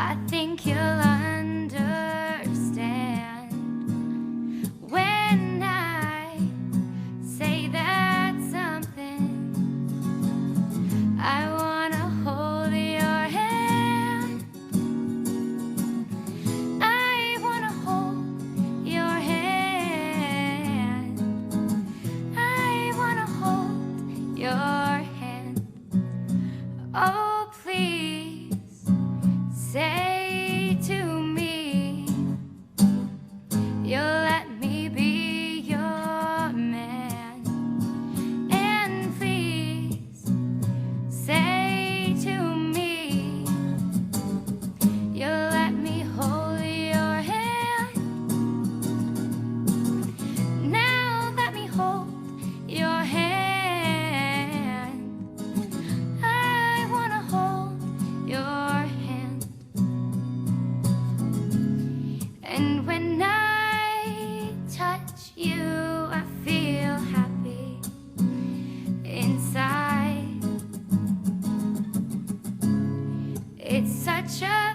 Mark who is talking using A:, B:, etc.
A: I think you'll understand when I say that something. I wanna hold your hand. I wanna hold your hand. I wanna hold your hand. Oh, please say to me you'll let me be your man. And please say to me you'll let me hold your hand. Now let me hold your hand. I wanna hold your hand. And when I touch you, I feel happy inside. It's such a